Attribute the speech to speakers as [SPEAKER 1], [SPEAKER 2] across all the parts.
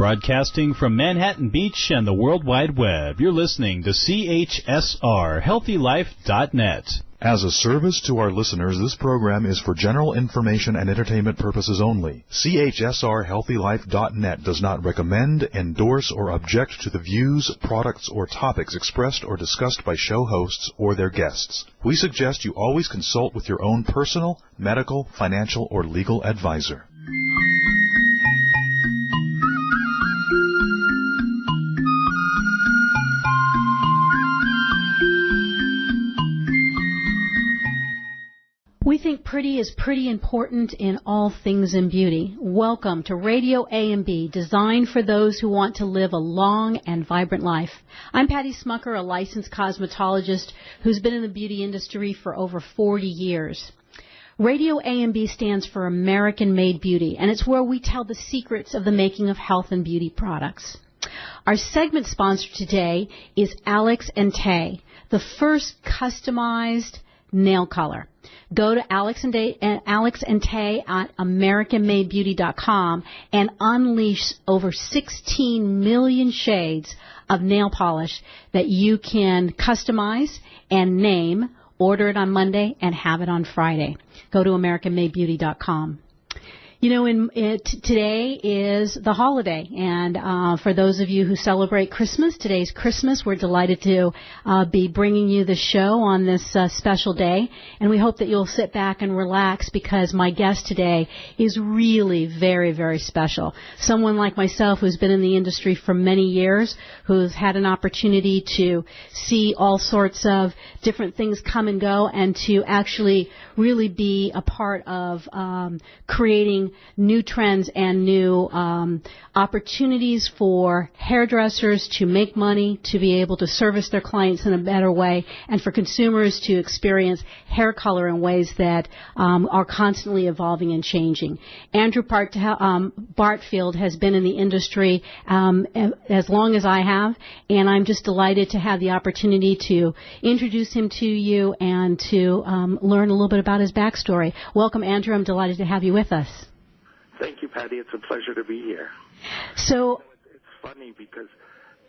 [SPEAKER 1] Broadcasting from Manhattan Beach and the World Wide Web, you're listening to CHSR, HealthyLife.net.
[SPEAKER 2] As a service to our listeners, this program is for general information and entertainment purposes only. CHSR HealthyLife.net does not recommend, endorse, or object to the views, products, or topics expressed or discussed by show hosts or their guests. We suggest you always consult with your own personal, medical, financial, or legal advisor.
[SPEAKER 3] We think pretty is pretty important in all things in beauty. Welcome to RadioAMB, designed for those who want to live a long and vibrant life. I'm Patty Schmucker, a licensed cosmetologist who's been in the beauty industry for over 40 years. RadioAMB stands for American-Made Beauty, and it's where we tell the secrets of the making of health and beauty products. Our segment sponsor today is Alex and Tay, the first customized nail color. Go to Alex and Tay at AmericanMadeBeauty.com and unleash over 16 million shades of nail polish that you can customize and name, order it on Monday, and have it on Friday. Go to AmericanMadeBeauty.com. You know, today is the holiday, and for those of you who celebrate Christmas, today's Christmas. We're delighted to be bringing you the show on this special day, and we hope that you'll sit back and relax because my guest today is really very, very special. Someone like myself who's been in the industry for many years, who's had an opportunity to see all sorts of different things come and go, and to actually really be a part of creating new trends and new opportunities for hairdressers to make money, to be able to service their clients in a better way, and for consumers to experience hair color in ways that are constantly evolving and changing. Andrew Bartfield has been in the industry as long as I have, and I'm just delighted to have the opportunity to introduce him to you and to learn a little bit about his backstory. Welcome, Andrew. I'm delighted to have you with us.
[SPEAKER 4] Thank you, Patty. It's a pleasure to be here.
[SPEAKER 3] So
[SPEAKER 4] it's funny because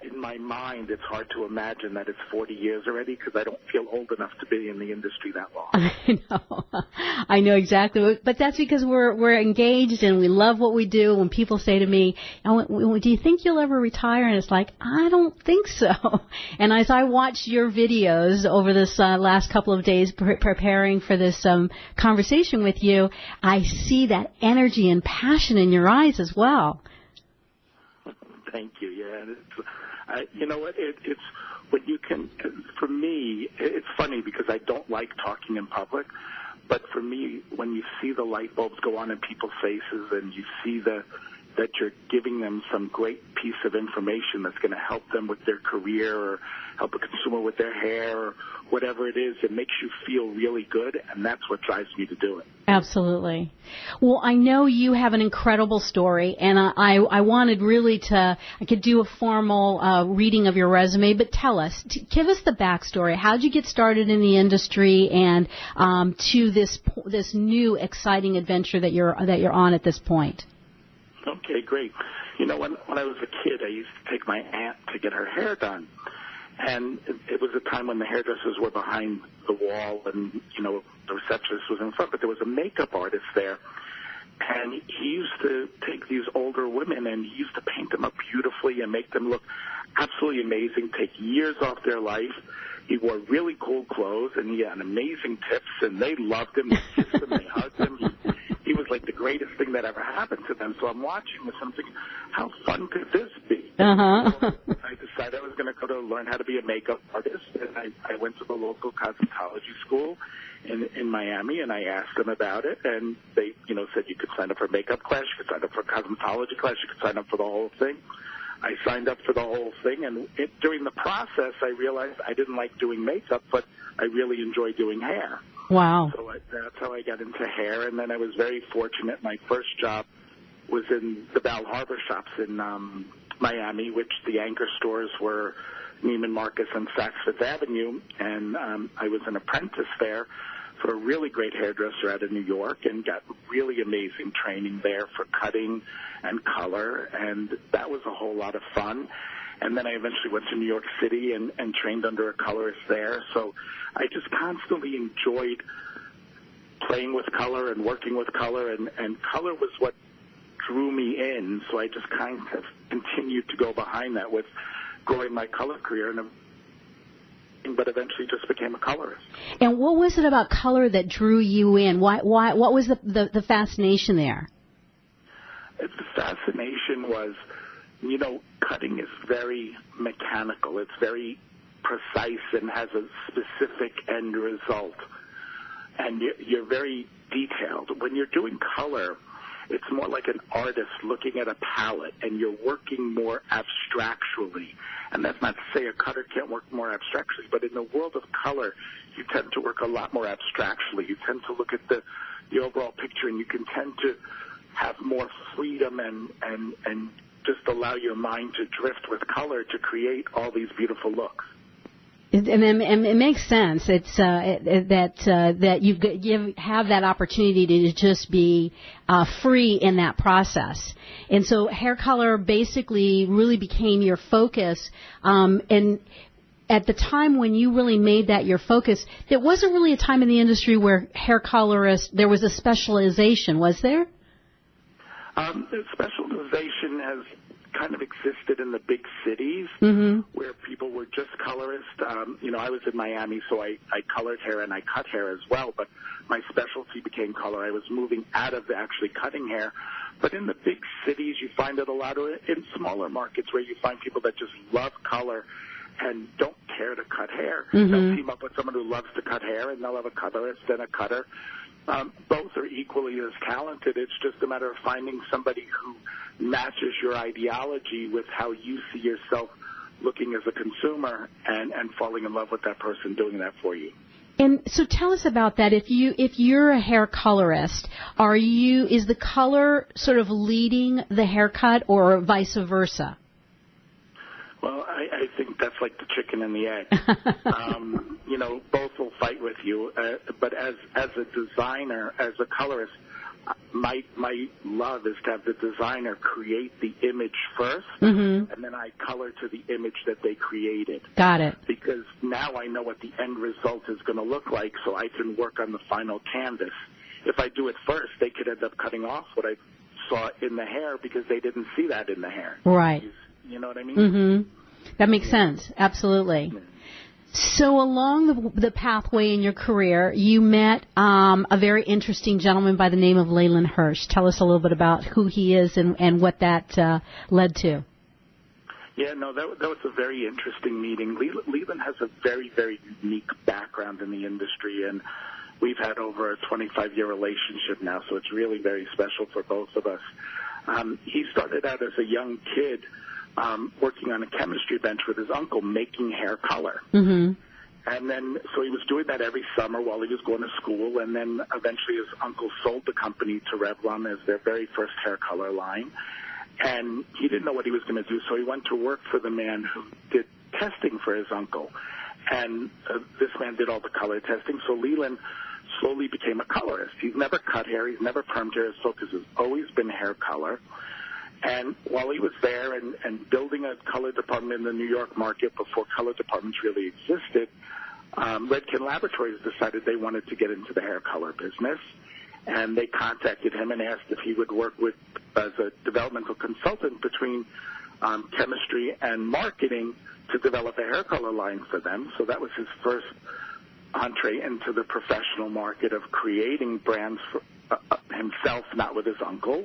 [SPEAKER 4] in my mind it's hard to imagine that it's 40 years already because I don't feel old enough to be in the industry that long.
[SPEAKER 3] I know exactly. But that's because we're engaged and we love what we do. When people say to me, do you think you'll ever retire? And it's like, I don't think so. And as I watched your videos over this last couple of days preparing for this conversation with you, I see that energy and passion in your eyes as well.
[SPEAKER 4] Thank you. Yeah. You know what? It's when you can. For me, it's funny because I don't like talking in public. But for me, when you see the light bulbs go on in people's faces, and you see that you're giving them some great piece of information that's going to help them with their career or help a consumer with their hair or whatever it is, it makes you feel really good, and that's what drives me to do it. Absolutely.
[SPEAKER 3] Well, I know you have an incredible story, and I wanted really I could do a formal reading of your resume, but tell us, give us the backstory. How did you get started in the industry and to this new exciting adventure that you're on at this point?
[SPEAKER 4] Okay, great. You know, when I was a kid, I used to take my aunt to get her hair done. And it was a time when the hairdressers were behind the wall and, you know, the receptionist was in front, but there was a makeup artist there. And he used to take these older women and he used to paint them up beautifully and make them look absolutely amazing, take years off their life. He wore really cool clothes and he had amazing tips and they loved him, they kissed him, they hugged him. He was like the greatest thing that ever happened to them. So I'm watching this and I'm thinking, how fun could this be?
[SPEAKER 3] Uh-huh.
[SPEAKER 4] So I decided I was going to go to learn how to be a makeup artist, and I went to the local cosmetology school in Miami, and I asked them about it, and they, you know, said you could sign up for a makeup class, you could sign up for a cosmetology class, you could sign up for the whole thing. I signed up for the whole thing, and during the process, I realized I didn't like doing makeup, but I really enjoy doing hair.
[SPEAKER 3] Wow.
[SPEAKER 4] So that's how I got into hair, and then I was very fortunate. My first job was in the Bal Harbor shops in Miami, which the anchor stores were Neiman Marcus and Saks Fifth Avenue, and I was an apprentice there for a really great hairdresser out of New York and got really amazing training there for cutting and color, and that was a whole lot of fun. And then I eventually went to New York City and trained under a colorist there. So I just constantly enjoyed playing with color and working with color, and color was what drew me in. So I just kind of continued to go behind that with growing my color career, but eventually just became a colorist.
[SPEAKER 3] And what was it about color that drew you in? Why what was the fascination there?
[SPEAKER 4] The fascination was, you know, cutting is very mechanical. It's very precise and has a specific end result. And you're very detailed. When you're doing color, it's more like an artist looking at a palette, and you're working more abstractually. And that's not to say a cutter can't work more abstractually, but in the world of color, you tend to work a lot more abstractually. You tend to look at the overall picture, and you can tend to have more freedom and just allow your mind to drift with color to create all these beautiful looks.
[SPEAKER 3] And it makes sense. It's that you have that opportunity to just be free in that process. And so hair color basically really became your focus. And at the time when you really made that your focus, there wasn't really a time in the industry where hair colorist, there was a specialization, was there?
[SPEAKER 4] The specialization has kind of existed in the big cities where people were just colorists. You know, I was in Miami, so I colored hair and I cut hair as well, but my specialty became color. I was moving out of actually cutting hair. But in the big cities, you find it a lot, or in smaller markets where you find people that just love color and don't care to cut hair. They'll team up with someone who loves to cut hair, and they'll have a colorist and a cutter. Both are equally as talented. It's just a matter of finding somebody who matches your ideology with how you see yourself looking as a consumer, and falling in love with that person doing that for you.
[SPEAKER 3] And so tell us about that. If you're a hair colorist, is the color sort of leading the haircut, or vice versa?
[SPEAKER 4] Well, I think that's like the chicken and the egg. You know, both will fight with you. But as a designer, as a colorist, my love is to have the designer create the image first, and then I color to the image that they created.
[SPEAKER 3] Got it.
[SPEAKER 4] Because now I know what the end result is going to look like, so I can work on the final canvas. If I do it first, they could end up cutting off what I saw in the hair because they didn't see that in the hair.
[SPEAKER 3] Right.
[SPEAKER 4] You know what I mean?
[SPEAKER 3] That makes sense. Absolutely. So along the pathway in your career, you met a very interesting gentleman by the name of Leland Hirsch. Tell us a little bit about who he is and what that led to.
[SPEAKER 4] Yeah, no, that was a very interesting meeting. Leland has a very, very unique background in the industry, and we've had over a 25-year relationship now, so it's really very special for both of us. He started out as a young kid working on a chemistry bench with his uncle, making hair color. And then, so he was doing that every summer while he was going to school, and then eventually his uncle sold the company to Redken as their very first hair color line. And he didn't know what he was going to do, so he went to work for the man who did testing for his uncle. And this man did all the color testing, so Leland slowly became a colorist. He's never cut hair, he's never permed hair, his focus has always been hair color. And while he was there and building a color department in the New York market before color departments really existed, Redken Laboratories decided they wanted to get into the hair color business. And they contacted him and asked if he would work as a developmental consultant between chemistry and marketing to develop a hair color line for them. So that was his first entree into the professional market of creating brands for himself, not with his uncle.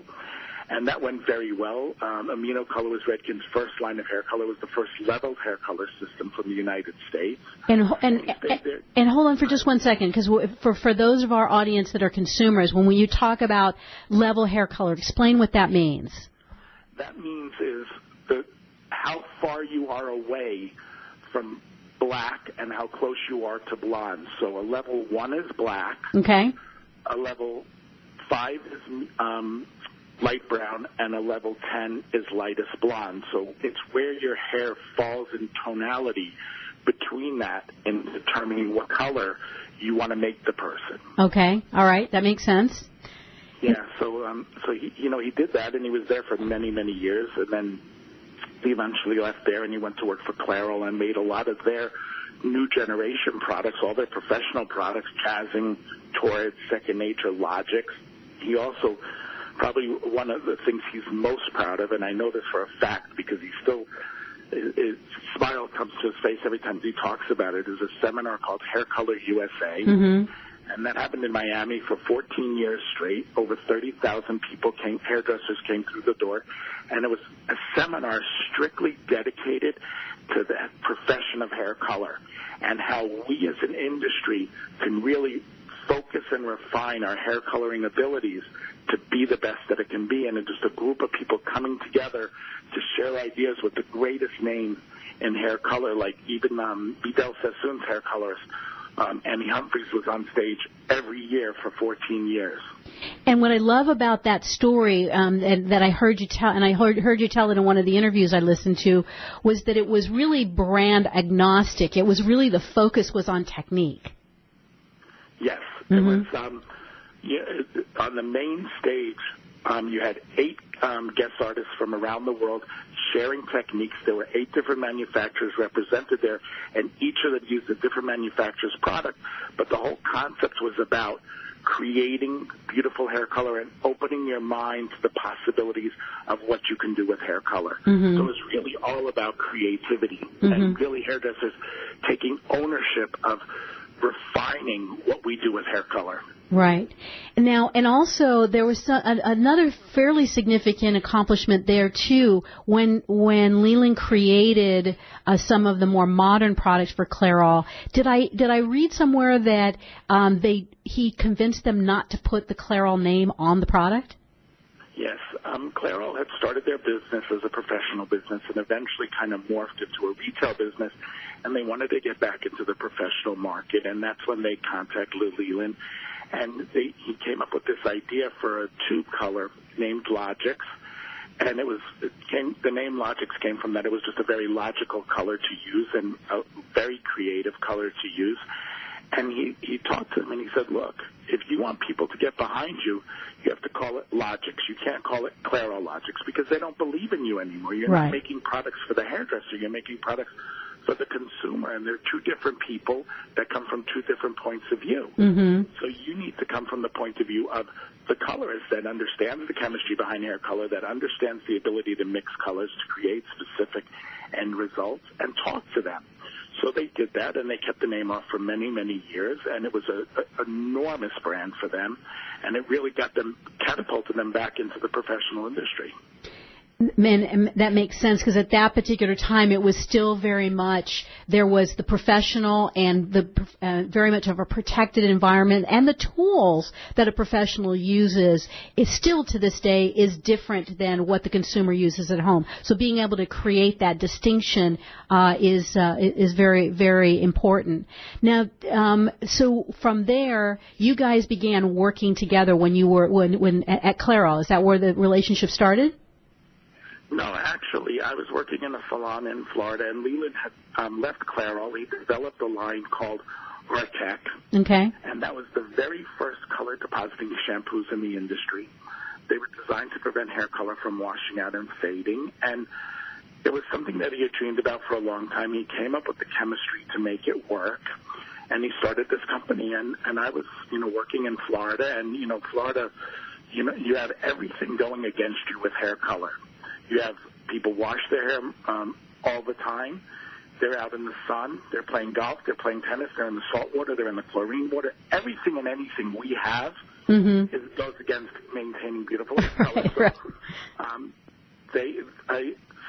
[SPEAKER 4] And that went very well. Amino Color was Redken's first line of hair color. It was the first leveled hair color system from the United States.
[SPEAKER 3] And hold on for just 1 second, because for those of our audience that are consumers, when you talk about level hair color, explain what that means.
[SPEAKER 4] That means is how far you are away from black and how close you are to blonde. So a level 1 is black.
[SPEAKER 3] Okay.
[SPEAKER 4] A level 5 is light brown, and a level 10 is lightest blonde. So it's where your hair falls in tonality between that in determining what color you want to make the person.
[SPEAKER 3] Okay, all right, that makes sense.
[SPEAKER 4] Yeah, so he did that, and he was there for many, many years, and then he eventually left there, and he went to work for Clariol and made a lot of their new generation products, all their professional products, jazzing, Torrid, Second Nature, Logix. He also, probably one of the things he's most proud of, and I know this for a fact because he still, his smile comes to his face every time he talks about it, is a seminar called Hair Color USA.
[SPEAKER 3] Mm-hmm.
[SPEAKER 4] And that happened in Miami for 14 years straight. Over 30,000 people hairdressers came through the door. And it was a seminar strictly dedicated to the profession of hair color and how we as an industry can really focus and refine our hair coloring abilities to be the best that it can be. And it's just a group of people coming together to share ideas with the greatest names in hair color, like even Vidal Sassoon's hair colorist. Annie Humphreys was on stage every year for 14 years.
[SPEAKER 3] And what I love about that story and that I heard you tell, and I heard you tell it in one of the interviews I listened to, was that it was really brand agnostic. It was really the focus was on technique.
[SPEAKER 4] Yes.
[SPEAKER 3] Mm-hmm.
[SPEAKER 4] It was on the main stage. You had 8 guest artists from around the world sharing techniques. There were 8 different manufacturers represented there, and each of them used a different manufacturer's product. But the whole concept was about creating beautiful hair color and opening your mind to the possibilities of what you can do with hair color.
[SPEAKER 3] Mm-hmm.
[SPEAKER 4] So it was really all about creativity
[SPEAKER 3] mm-hmm.
[SPEAKER 4] and really hairdressers taking ownership of refining what we do with hair color.
[SPEAKER 3] Right. Now, and also there was another fairly significant accomplishment there too when Leland created some of the more modern products for Clariol. Did I read somewhere that he convinced them not to put the Clariol name on the product?
[SPEAKER 4] Yes, Clariol had started their business as a professional business and eventually kind of morphed into a retail business, and they wanted to get back into the professional market, and that's when they contacted Leland, and he came up with this idea for a tube color named Logix, and the name Logix came from that. It was just a very logical color to use and a very creative color to use. And he talked to them, and he said, look, if you want people to get behind you, you have to call it Logix. You can't call it Clariol Logix because they don't believe in you anymore. You're
[SPEAKER 3] right.
[SPEAKER 4] not making products for the hairdresser. You're making products for the consumer, and they're 2 different people that come from 2 different points of view.
[SPEAKER 3] Mm-hmm.
[SPEAKER 4] So you need to come from the point of view of the colorist that understands the chemistry behind hair color, that understands the ability to mix colors to create specific end results, and talk to them. So they did that, and they kept the name off for many, many years, and it was an enormous brand for them, and it really catapulted them back into the professional industry.
[SPEAKER 3] Man, that makes sense because at that particular time it was still very much, there was the professional and the very much of a protected environment, and the tools that a professional uses is still to this day is different than what the consumer uses at home. So being able to create that distinction is very, very important. Now, so from there, you guys began working together when you were when at Clariol. Is that where the relationship started?
[SPEAKER 4] No, actually, I was working in a salon in Florida, and Leland had left Clariol. He developed a line called Artec,
[SPEAKER 3] okay,
[SPEAKER 4] and that was the very first color depositing shampoos in the industry. They were designed to prevent hair color from washing out and fading, and it was something that he had dreamed about for a long time. He came up with the chemistry to make it work, and he started this company, and I was, working in Florida, and, Florida, you have everything going against you with hair color. You have people wash their hair all the time. They're out in the sun. They're playing golf. They're playing tennis. They're in the salt water. They're in the chlorine water. Everything and anything we have goes against maintaining beautiful hair color.
[SPEAKER 3] Right.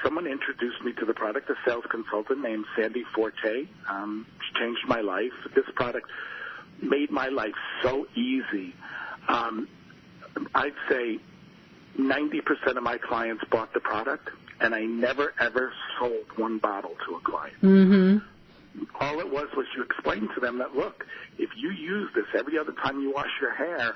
[SPEAKER 4] Someone introduced me to the product, a sales consultant named Sandy Forte. She changed my life. This product made my life so easy. I'd say 90% of my clients bought the product, and I never, ever sold one bottle to a client.
[SPEAKER 3] Mm-hmm.
[SPEAKER 4] All it was you explained to them that, look, if you use this every other time you wash your hair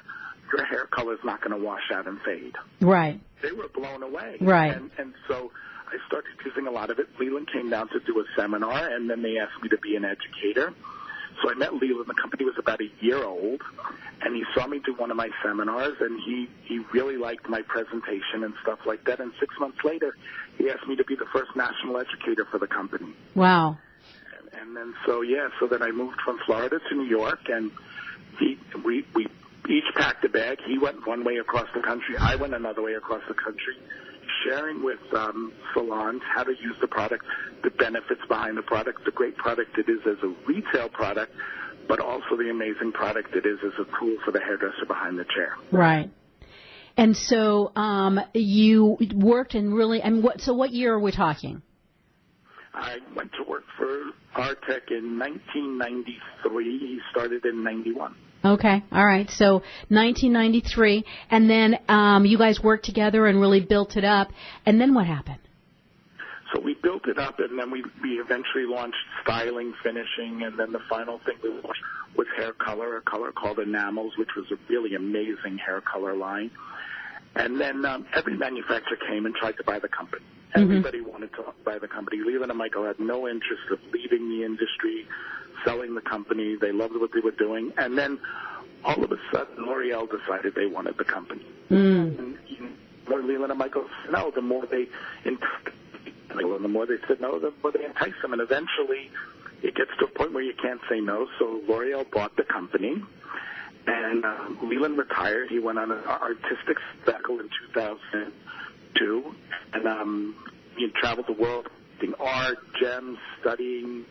[SPEAKER 4] color is not going to wash out and fade.
[SPEAKER 3] Right.
[SPEAKER 4] They were blown away.
[SPEAKER 3] Right.
[SPEAKER 4] And so I started using a lot of it. Leland came down to do a seminar, and then they asked me to be an educator. So I met Leland. The company was about a year old, and he saw me do one of my seminars, and he really liked my presentation and stuff like that. And 6 months later, he asked me to be the first national educator for the company.
[SPEAKER 3] Wow.
[SPEAKER 4] And then, so then I moved from Florida to New York, and we each packed a bag. He went one way across the country. I went another way across the country, sharing with salons how to use the product, the benefits behind the product, the great product it is as a retail product, but also the amazing product it is as a tool for the hairdresser behind the chair.
[SPEAKER 3] Right. And so you worked in really, what year are we talking?
[SPEAKER 4] I went to work for Artec in 1993. He started in 91.
[SPEAKER 3] Okay, all right. So 1993, and then you guys worked together and really built it up. And then what happened?
[SPEAKER 4] So we built it up, and then we eventually launched styling, finishing, and then the final thing we launched was hair color, a color called Enamels, which was a really amazing hair color line. And then every manufacturer came and tried to buy the company. Everybody wanted to buy the company. Leland and Michael had no interest of leaving the industry, selling the company. They loved what they were doing. And then all of a sudden, L'Oreal decided they wanted the company. And Leland and Michael said no. The more they said no, the more they enticed them. And eventually, it gets to a point where you can't say no. So L'Oreal bought the company. And Leland retired. He went on an artistic sabbatical in 2002, and he traveled the world doing art, gems, studying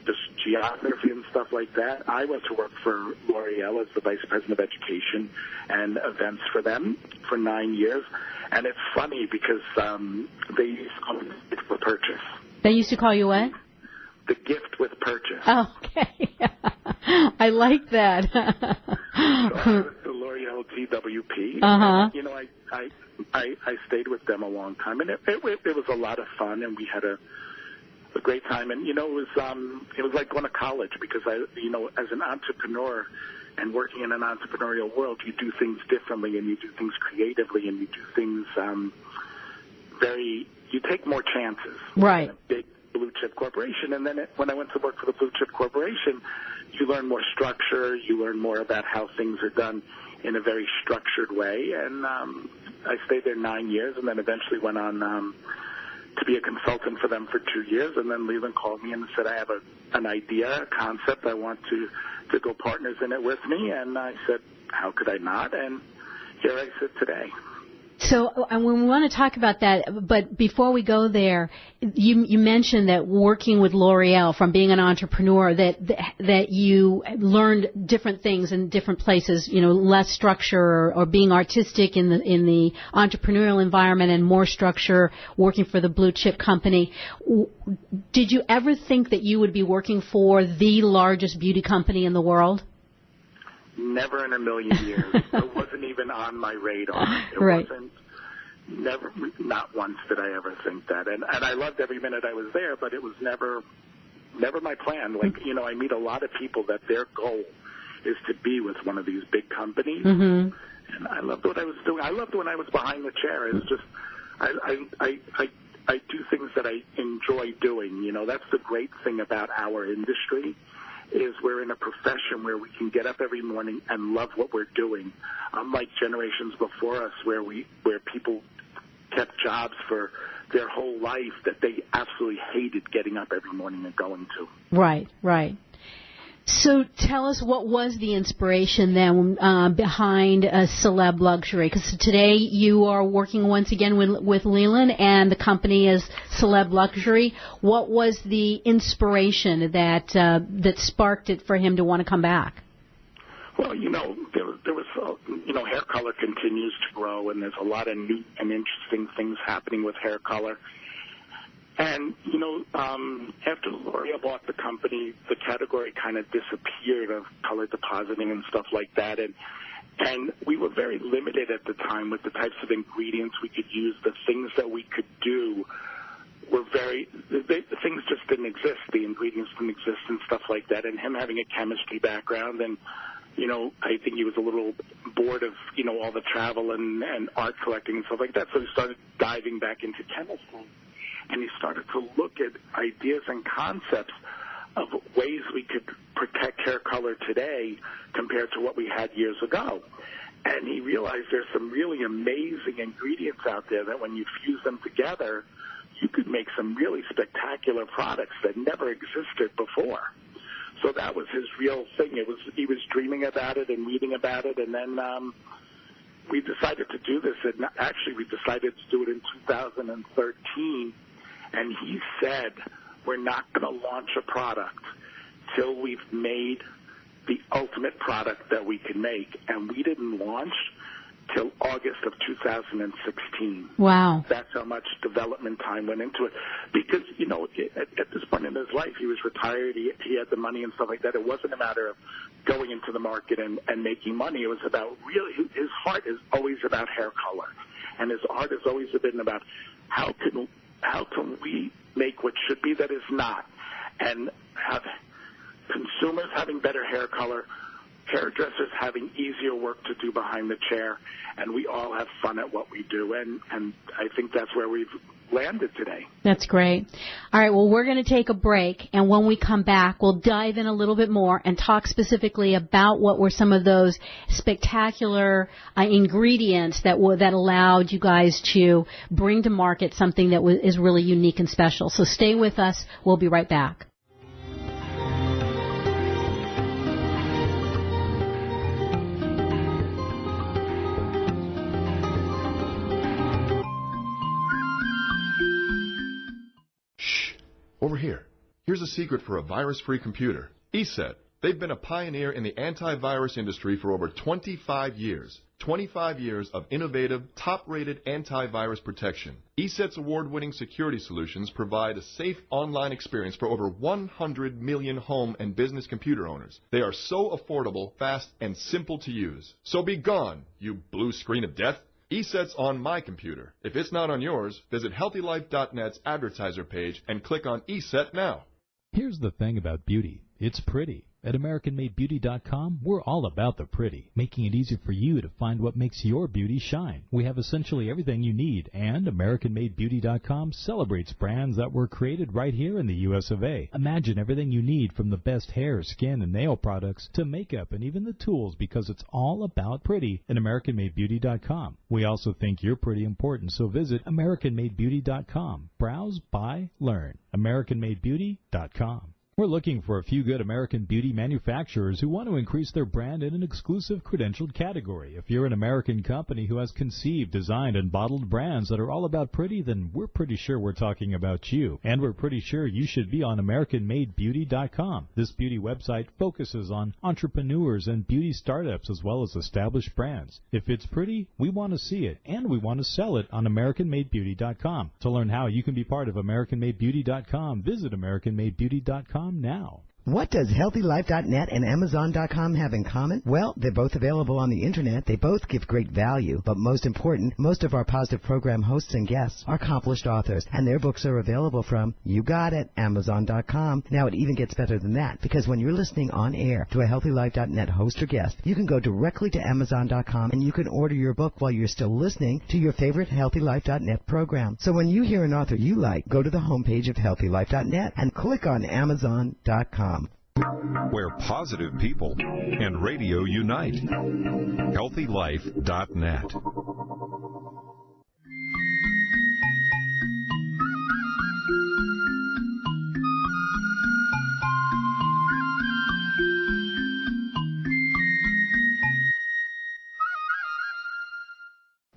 [SPEAKER 4] just geography and stuff like that. I went to work for L'Oreal as the Vice President of Education and Events for them for 9 years. And it's funny because they used to call me the gift with purchase.
[SPEAKER 3] They used to call you what?
[SPEAKER 4] The gift with purchase.
[SPEAKER 3] Oh, okay. I like that.
[SPEAKER 4] So I was the L'Oreal GWP.
[SPEAKER 3] Uh-huh.
[SPEAKER 4] You know, I stayed with them a long time, and it was a lot of fun, and we had a great time. And, you know, it was like going to college because, as an entrepreneur and working in an entrepreneurial world, you do things differently, and you do things creatively, and you do things you take more chances.
[SPEAKER 3] Right.
[SPEAKER 4] In a big blue chip corporation. And then when I went to work for the blue chip corporation, you learn more structure, you learn more about how things are done in a very structured way. And I stayed there 9 years, and then eventually went on to be a consultant for them for 2 years. And then Leland called me and said, I have an idea, a concept. I want to go partners in it with me. And I said, how could I not? And here I sit today.
[SPEAKER 3] So we want to talk about that, but before we go there, you mentioned that working with L'Oreal, from being an entrepreneur, that you learned different things in different places, you know, less structure or being artistic in the entrepreneurial environment and more structure working for the blue chip company. Did you ever think that you would be working for the largest beauty company in the world?
[SPEAKER 4] Never in a million years. It wasn't even on my radar. It
[SPEAKER 3] right.
[SPEAKER 4] wasn't. Never, not once did I ever think that. And I loved every minute I was there, but it was never my plan. Like, you know, I meet a lot of people that their goal is to be with one of these big companies. Mm-hmm. And I loved what I was doing. I loved when I was behind the chair. It's just, I do things that I enjoy doing. You know, that's the great thing about our industry. Is we're in a profession where we can get up every morning and love what we're doing. Unlike generations before us where people kept jobs for their whole life that they absolutely hated getting up every morning and going to. Right,
[SPEAKER 3] right. So tell us, what was the inspiration then behind Celeb Luxury? Because today you are working once again with Leland, and the company is Celeb Luxury. What was the inspiration that sparked it for him to want to come back?
[SPEAKER 4] Well, you know, there was hair color continues to grow, and there's a lot of new and interesting things happening with hair color. And, you know, after L'Oreal bought the company, the category kind of disappeared of color depositing and stuff like that. And we were very limited at the time with the types of ingredients we could use. The things that we could do were the things just didn't exist. The ingredients didn't exist and stuff like that. And him having a chemistry background, and, you know, I think he was a little bored of, you know, all the travel and art collecting and stuff like that. So he started diving back into chemistry. and he started to look at ideas and concepts of ways we could protect hair color today compared to what we had years ago. And he realized there's some really amazing ingredients out there that when you fuse them together, you could make some really spectacular products that never existed before. So that was his real thing. He was dreaming about it and reading about it, and then we decided to do this. And actually, we decided to do it in 2013. And he said, we're not going to launch a product till we've made the ultimate product that we can make. And we didn't launch till August of 2016.
[SPEAKER 3] Wow.
[SPEAKER 4] That's how much development time went into it. Because, you know, at this point in his life, he was retired, he had the money and stuff like that. It wasn't a matter of going into the market and making money. It was about really, his heart is always about hair color. And his heart has always been about how can we make what should be that is not, and have consumers having better hair color, hairdressers having easier work to do behind the chair, and we all have fun at what we do. And I think that's where we've landed today.
[SPEAKER 3] That's great. All right, well, we're going to take a break, and when we come back, we'll dive in a little bit more and talk specifically about what were some of those spectacular ingredients that allowed you guys to bring to market something that is really unique and special. So stay with us. We'll be right back.
[SPEAKER 5] Over here. Here's a secret for a virus-free computer. ESET. They've been a pioneer in the antivirus industry for over 25 years. 25 years of innovative, top-rated antivirus protection. ESET's award-winning security solutions provide a safe online experience for over 100 million home and business computer owners. They are so affordable, fast, and simple to use. So be gone, you blue screen of death. ESET's on my computer. If it's not on yours, visit HealthyLife.net's advertiser page and click on ESET now.
[SPEAKER 1] Here's the thing about beauty. It's pretty. At AmericanMadeBeauty.com, we're all about the pretty, making it easy for you to find what makes your beauty shine. We have essentially everything you need, and AmericanMadeBeauty.com celebrates brands that were created right here in the U.S. of A. Imagine everything you need from the best hair, skin, and nail products to makeup and even the tools, because it's all about pretty at AmericanMadeBeauty.com. We also think you're pretty important, so visit AmericanMadeBeauty.com. Browse, buy, learn. AmericanMadeBeauty.com. We're looking for a few good American beauty manufacturers who want to increase their brand in an exclusive credentialed category. If you're an American company who has conceived, designed, and bottled brands that are all about pretty, then we're pretty sure we're talking about you. And we're pretty sure you should be on AmericanMadeBeauty.com. This beauty website focuses on entrepreneurs and beauty startups as well as established brands. If it's pretty, we want to see it, and we want to sell it on AmericanMadeBeauty.com. To learn how you can be part of AmericanMadeBeauty.com, visit AmericanMadeBeauty.com now.
[SPEAKER 6] What does HealthyLife.net and Amazon.com have in common? Well, they're both available on the Internet. They both give great value. But most important, most of our positive program hosts and guests are accomplished authors, and their books are available from, you got it, Amazon.com. Now, it even gets better than that, because when you're listening on air to a HealthyLife.net host or guest, you can go directly to Amazon.com, and you can order your book while you're still listening to your favorite HealthyLife.net program. So when you hear an author you like, go to the homepage of HealthyLife.net and click on Amazon.com.
[SPEAKER 7] Where positive people and radio unite. HealthyLife.net.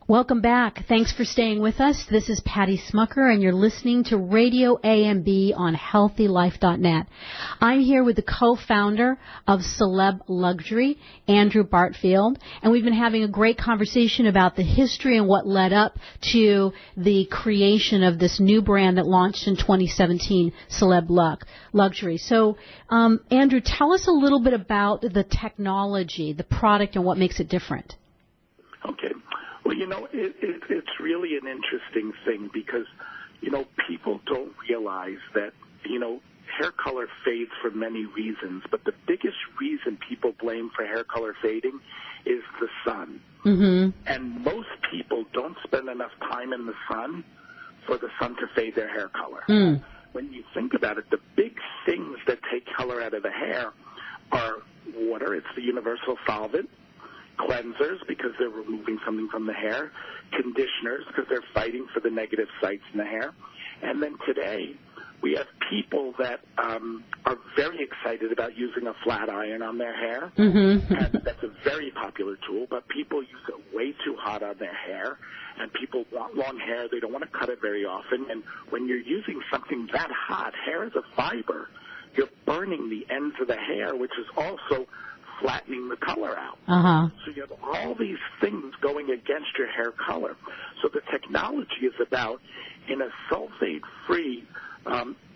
[SPEAKER 3] Welcome back. Thanks for staying with us. This is Patty Schmucker, and you're listening to RadioAMB on HealthyLife.net. I'm here with the co-founder of Celeb Luxury, Andrew Bartfield, and we've been having a great conversation about the history and what led up to the creation of this new brand that launched in 2017, Celeb Luxury. So, Andrew, tell us a little bit about the technology, the product, and what makes it different.
[SPEAKER 4] Okay. Well, you know, it's really an interesting thing because, you know, people don't realize that, you know, hair color fades for many reasons, but the biggest reason people blame for hair color fading is the sun. Mm-hmm. And most people don't spend enough time in the sun, for the sun to fade their hair color. When you think about it, the big things that take color out of the hair are water. It's the universal solvent. Cleansers, because they're removing something from the hair. Conditioners, because they're fighting for the negative sites in the hair. And then today, we have people that are very excited about using a flat iron on their hair. And that's a very popular tool, but people use it way too hot on their hair. And people want long hair. They don't want to cut it very often. And when you're using something that hot, hair is a fiber. You're burning the ends of the hair, which is also flattening the color out. So you have all these things going against your hair color. So the technology is about, in a sulfate-free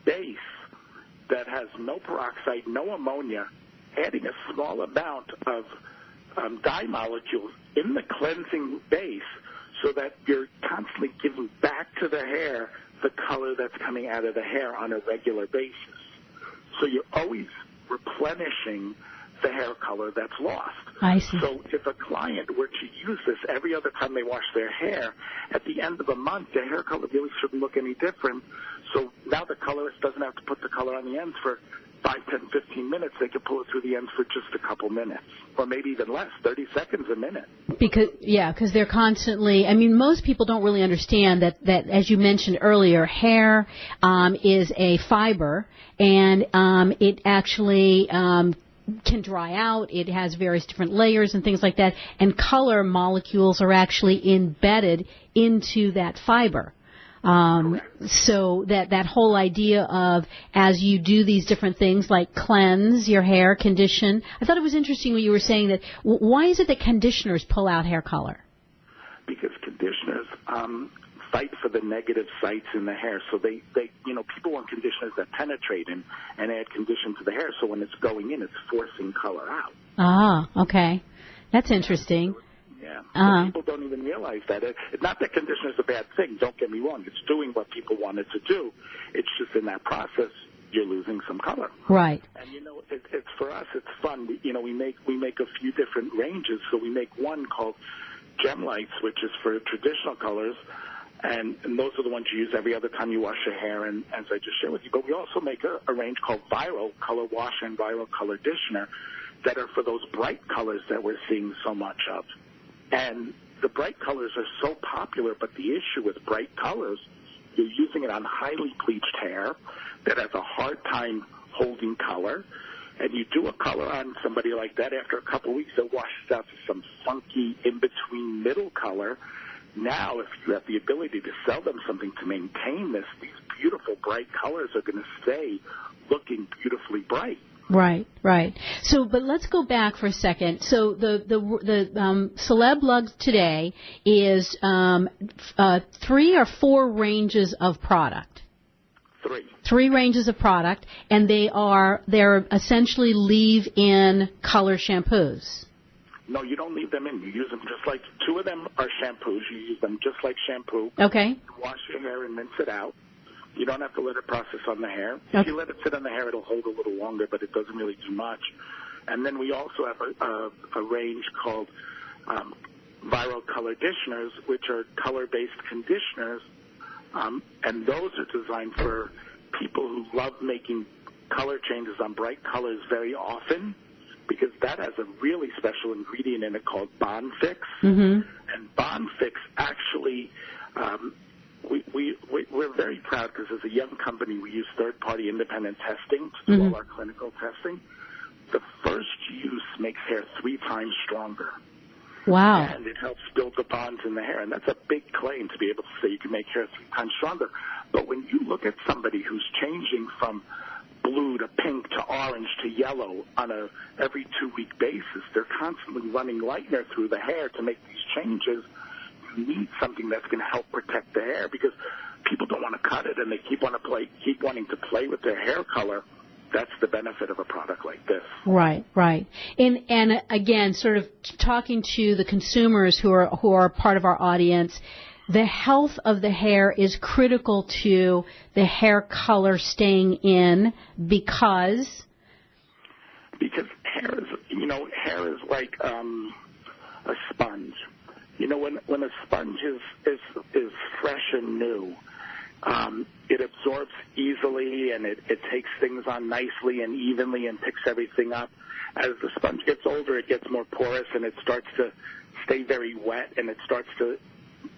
[SPEAKER 4] base that has no peroxide, no ammonia, adding a small amount of dye molecules in the cleansing base so that you're constantly giving back to the hair the color that's coming out of the hair on a regular basis. So you're always replenishing the hair color that's lost.
[SPEAKER 3] I see.
[SPEAKER 4] So if a client were to use this every other time they wash their hair, at the end of a month, their hair color really shouldn't look any different. So now the colorist doesn't have to put the color on the ends for 5, 10, 15 minutes. They can pull it through the ends for just a couple minutes, or maybe even less, 30 seconds a minute.
[SPEAKER 3] Because they're constantly, I mean, most people don't really understand that as you mentioned earlier, hair is a fiber, and it actually can dry out. It has various different layers and things like that, and color molecules are actually embedded into that fiber. So that whole idea of, as you do these different things like cleanse your hair, condition, I thought it was interesting when you were saying that. Why is it that conditioners pull out hair color?
[SPEAKER 4] Because conditioners fight for the negative sites in the hair. So they people want conditioners that penetrate and add condition to the hair. So when it's going in, it's forcing color out.
[SPEAKER 3] Ah, okay. That's interesting.
[SPEAKER 4] Yeah. So people don't even realize that. It's not that conditioner is a bad thing. Don't get me wrong. It's doing what people want it to do. It's just in that process you're losing some color.
[SPEAKER 3] Right.
[SPEAKER 4] And it's for us. It's fun. We make a few different ranges. So we make one called Gem Lights, which is for traditional colors, and those are the ones you use every other time you wash your hair. And as I just shared with you, but we also make a range called Viral Color Wash and Viral Color Conditioner that are for those bright colors that we're seeing so much of. And the bright colors are so popular, but the issue with bright colors, you're using it on highly bleached hair that has a hard time holding color. And you do a color on somebody like that, after a couple of weeks, it washes out to some funky in-between middle color. Now, if you have the ability to sell them something to maintain this, these beautiful bright colors are going to stay looking beautifully bright.
[SPEAKER 3] Right, right. So, but let's go back for a second. So, the Celeb Lug today is 3 or 4 ranges of product.
[SPEAKER 4] 3.
[SPEAKER 3] 3 ranges of product, and they're essentially leave-in color shampoos.
[SPEAKER 4] No, you don't leave them in. You use them just like 2 of them are shampoos. You use them just like shampoo.
[SPEAKER 3] Okay.
[SPEAKER 4] You wash your hair and rinse it out. You don't have to let it process on the hair.
[SPEAKER 3] Okay.
[SPEAKER 4] If you let it sit on the hair, it'll hold a little longer, but it doesn't really do much. And then we also have a range called Viral Color Conditioners, which are color-based conditioners, and those are designed for people who love making color changes on bright colors very often, because that has a really special ingredient in it called Bond Fix. And Bond Fix actually, we're very proud because as a young company we use third-party independent testing to do all our clinical testing. The first use makes hair 3 times stronger.
[SPEAKER 3] Wow.
[SPEAKER 4] And it helps build the bonds in the hair. And that's a big claim to be able to say you can make hair 3 times stronger. But when you look at somebody who's changing from blue to pink to orange to yellow on a every 2-week basis, they're constantly running lightener through the hair to make these changes. You need something that's going to help protect the hair, because people don't want to cut it and they keep wanting to play with their hair color. That's the benefit of a product like this.
[SPEAKER 3] Right, right. And again, sort of talking to the consumers who are part of our audience, the health of the hair is critical to the hair color staying in because hair is like a sponge. When a sponge is fresh and new,
[SPEAKER 4] It absorbs easily, and it takes things on nicely and evenly and picks everything up. As the sponge gets older, it gets more porous, and it starts to stay very wet, and it starts to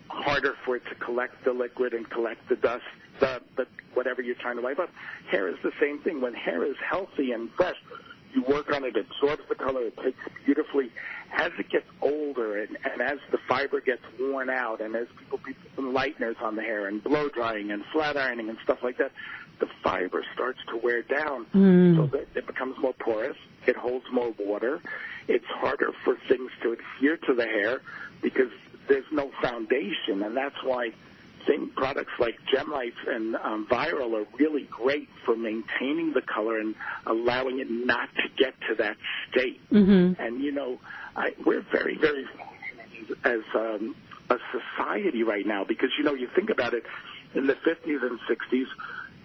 [SPEAKER 4] harder for it to collect the liquid and collect the dust, the whatever you're trying to wipe up. Hair is the same thing. When hair is healthy and fresh, you work on it, it absorbs the color, it takes beautifully. As it gets older and as the fiber gets worn out and as people put some lighteners on the hair and blow drying and flat ironing and stuff like that, the fiber starts to wear down so that it becomes more porous, it holds more water, it's harder for things to adhere to the hair because there's no foundation, and that's why products like Gem Lights and Viral are really great for maintaining the color and allowing it not to get to that state. Mm-hmm. And, we're very, very fortunate as a society right now because, you think about it, in the 50s and 60s,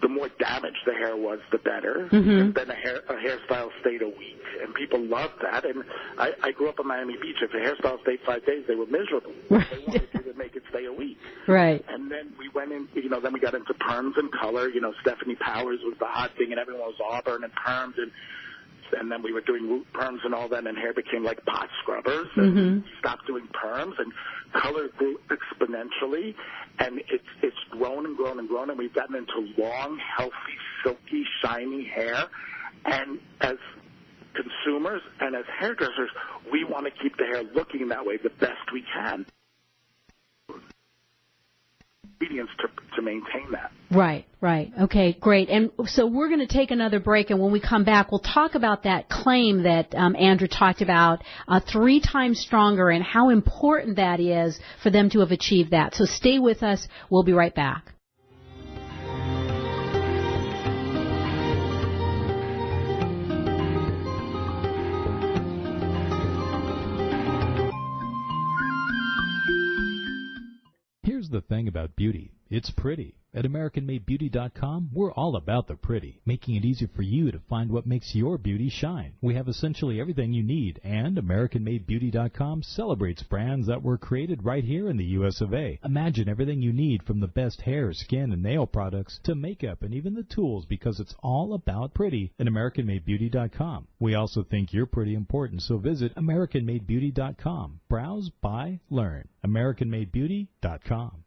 [SPEAKER 4] the more damaged the hair was, the better. Mm-hmm. And then a hairstyle stayed a week, and people loved that. And I grew up in Miami Beach. If a hairstyle stayed 5 days, they were miserable. Right. They wanted you to make it stay a week. Right. And then we went in, then we got into perms and color. Stephanie Powers was the hot thing, and everyone was auburn and perms, and then we were doing root perms and all that, and hair became like pot scrubbers, and we stopped doing perms, and color grew exponentially, and it's grown and grown and grown, and we've gotten into long, healthy, silky, shiny hair, and as consumers and as hairdressers, we want to keep the hair looking that way the best we can. Ingredients to maintain that. Right. Okay, great. And so we're going to take another break, and when we come back, we'll talk about that claim that Andrew talked about, 3 times stronger, and how important that is for them to have achieved that. So stay with us. We'll be right back.
[SPEAKER 1] Here's the thing about beauty. It's pretty. At AmericanMadeBeauty.com, we're all about the pretty, making it easy for you to find what makes your beauty shine. We have essentially everything you need, and AmericanMadeBeauty.com celebrates brands that were created right here in the U.S. of A. Imagine everything you need from the best hair, skin, and nail products to makeup and even the tools, because it's all about pretty at AmericanMadeBeauty.com. We also think you're pretty important, so visit AmericanMadeBeauty.com. Browse, buy, learn. AmericanMadeBeauty.com.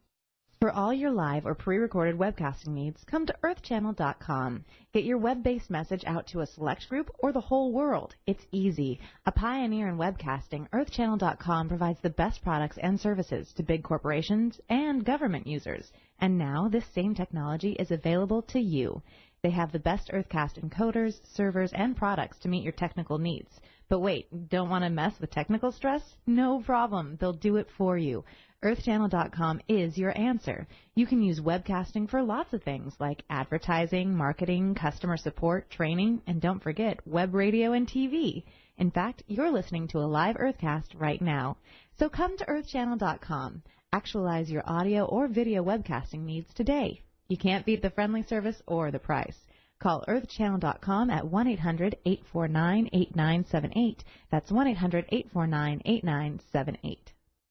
[SPEAKER 8] For all your live or pre-recorded webcasting needs, come to earthchannel.com. Get your web-based message out to a select group or the whole world. It's easy. A pioneer in webcasting, earthchannel.com provides the best products and services to big corporations and government users. And now this same technology is available to you. They have the best Earthcast encoders, servers, and products to meet your technical needs. But wait, don't want to mess with technical stress? No problem. They'll do it for you. EarthChannel.com is your answer. You can use webcasting for lots of things like advertising, marketing, customer support, training, and don't forget web radio and TV. In fact, you're listening to a live Earthcast right now. So come to EarthChannel.com. Actualize your audio or video webcasting needs today. You can't beat the friendly service or the price. Call EarthChannel.com at 1-800-849-8978. That's 1-800-849-8978.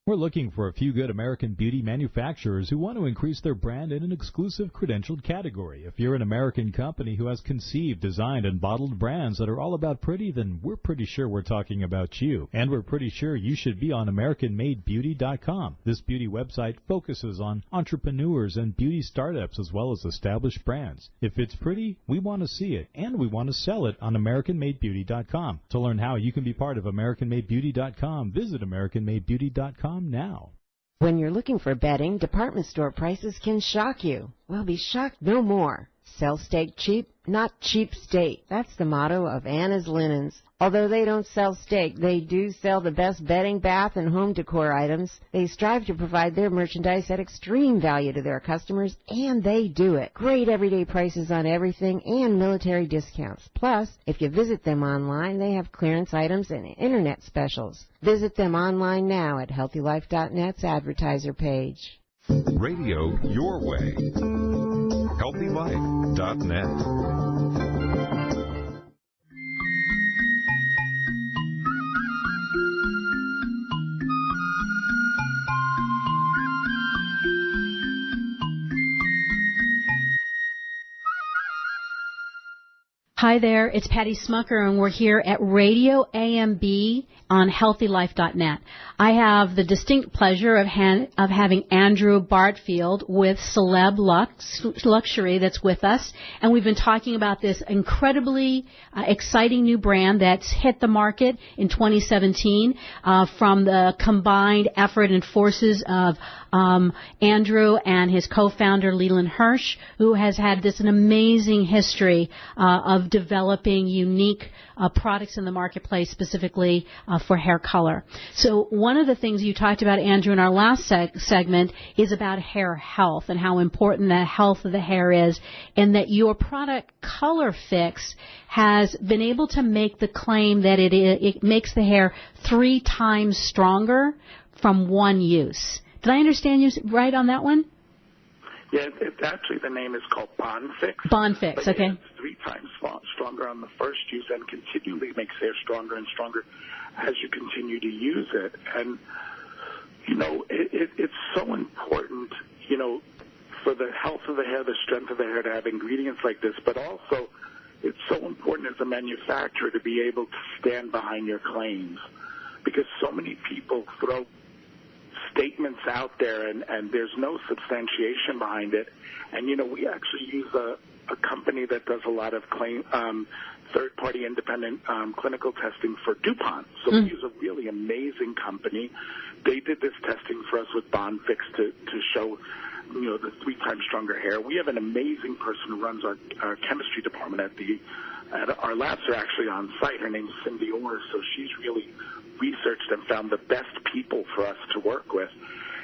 [SPEAKER 1] We're looking for a few good American beauty manufacturers who want to increase their brand in an exclusive credentialed category. If you're an American company who has conceived, designed, and bottled brands that are all about pretty, then we're pretty sure we're talking about you. And we're pretty sure you should be on AmericanMadeBeauty.com. This beauty website focuses on entrepreneurs and beauty startups as well as established brands. If it's pretty, we want to see it, and we want to sell it on AmericanMadeBeauty.com. To learn how you can be part of AmericanMadeBeauty.com, visit AmericanMadeBeauty.com now.
[SPEAKER 9] When you're looking for bedding, department store prices can shock you. Well, be shocked no more. Sell steak cheap, not cheap steak. That's the motto of Anna's Linens. Although they don't sell steak, they do sell the best bedding, bath, and home decor items. They strive to provide their merchandise at extreme value to their customers, and they do it. Great everyday prices on everything and military discounts. Plus, if you visit them online, they have clearance items and internet specials. Visit them online now at HealthyLife.net's advertiser page.
[SPEAKER 7] Radio your way. HealthyLife.net.
[SPEAKER 3] Hi there, it's Patty Schmucker, and we're here at RadioAMB on HealthyLife.net. I have the distinct pleasure of having Andrew Bartfield with Celeb Luxury that's with us, and we've been talking about this incredibly exciting new brand that's hit the market in 2017 from the combined effort and forces of Andrew and his co-founder Leland Hirsch, who has had an amazing history of developing unique products in the marketplace, specifically for hair color. So one of the things you talked about, Andrew, in our last segment is about hair health and how important the health of the hair is, and that your product Color Fix has been able to make the claim that it makes the hair 3 times stronger from one use. Did I understand you right on that one?
[SPEAKER 4] Yeah, actually the name is called Bond Fix.
[SPEAKER 3] Bond Fix, okay.
[SPEAKER 4] It's 3 times stronger on the first use and continually makes hair stronger and stronger as you continue to use it. And, you know, it's so important, you know, for the health of the hair, the strength of the hair, to have ingredients like this, but also it's so important as a manufacturer to be able to stand behind your claims, because so many people throw statements out there and there's no substantiation behind it. And, you know, we actually use a company that does a lot of third-party independent clinical testing for DuPont. So we use a really amazing company. They did this testing for us with Bond Fix to show, you know, the 3 times stronger hair. We have an amazing person who runs our chemistry department at our labs are actually on site. Her name's Cindy Orr, so she's really researched and found the best people for us to work with.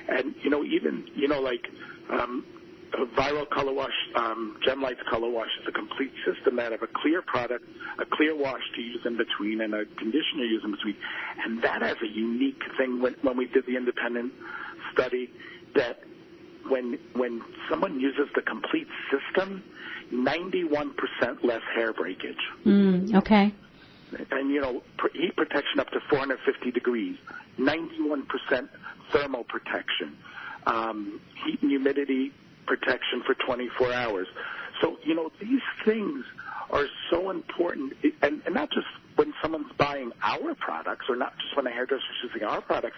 [SPEAKER 4] And, you know, even, you know, like a Viral Color Wash, Gem Lights Color Wash is a complete system that have a clear product, a clear wash to use in between, and a conditioner to use in between. And that has a unique thing when we did the independent study, that when someone uses the complete system, 91% less hair breakage.
[SPEAKER 3] Okay.
[SPEAKER 4] And, you know, heat protection up to 450 degrees, 91% thermal protection, heat and humidity protection for 24 hours. So, you know, these things are so important, and not just when someone's buying our products, or not just when a hairdresser's using our products,